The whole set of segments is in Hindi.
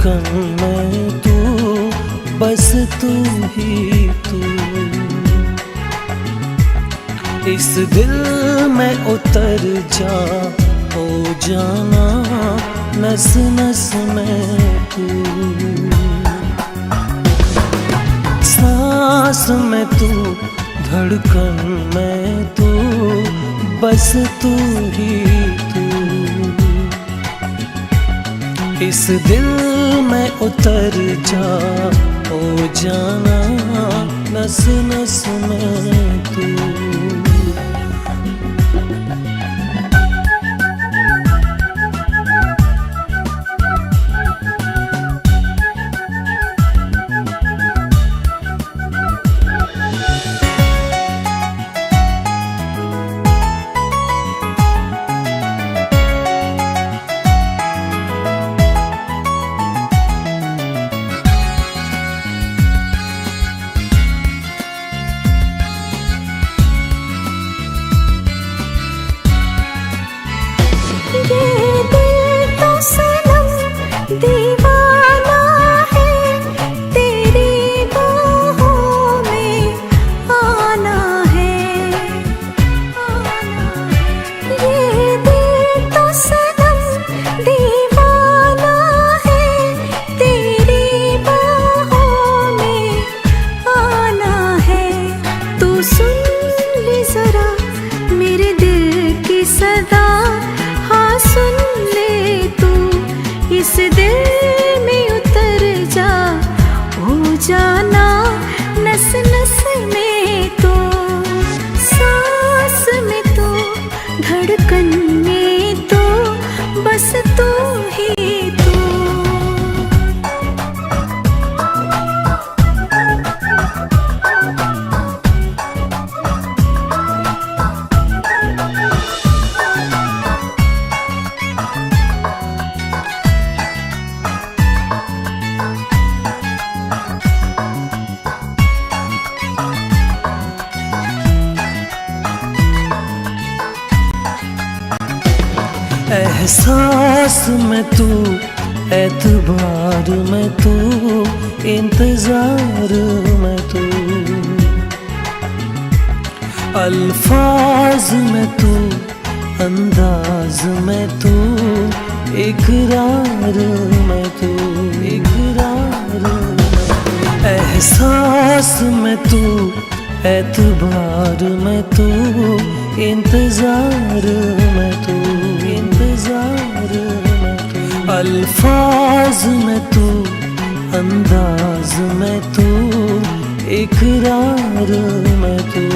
धड़कन में तू, बस तू ही तू। इस दिल में उतर जा, हो जाना नस नस में तू। सांस में तू, धड़कन में तू, बस तू ही तू। इस दिल में उतर जा, हो जाना नस नस में तू। सदा हाँ सुन ले तू, इस दिल में उतर जा, हो जाना नस नस में तो। सांस में तो, धड़कन में तो, बस तू ही तू। एहसास में तू, एतबार में तू, इंतजार में तू। अल्फाज में तू, अंदाज में तू, इकरार में तू, इकरार में तू। एहसास में तू, एतबार में तू, इंतजार में तू, इंतजार में तू। अल्फाज में तू, अंदाज में तू, इकरार में तू।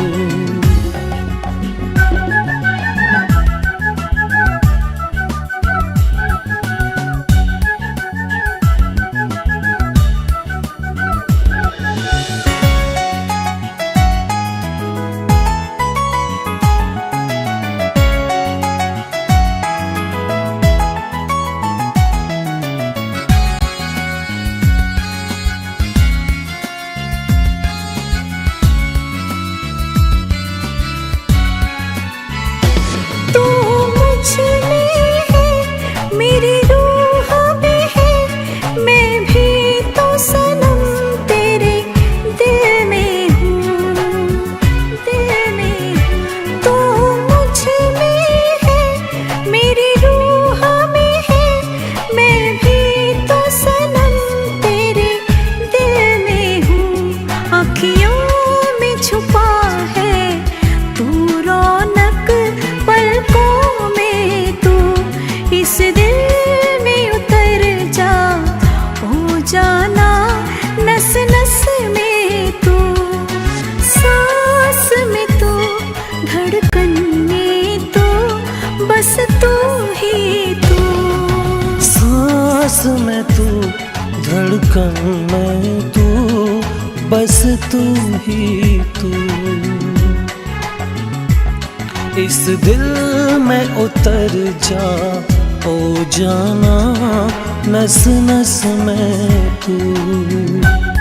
इस दिल में उतर जा, हो जाना नस नस में तू। सांस में तो, धड़कन में तो, बस तू ही तू। सांस में तू, धड़कन में तू, बस तू ही तू। इस दिल में उतर जा, हो जाना नस नस में तू।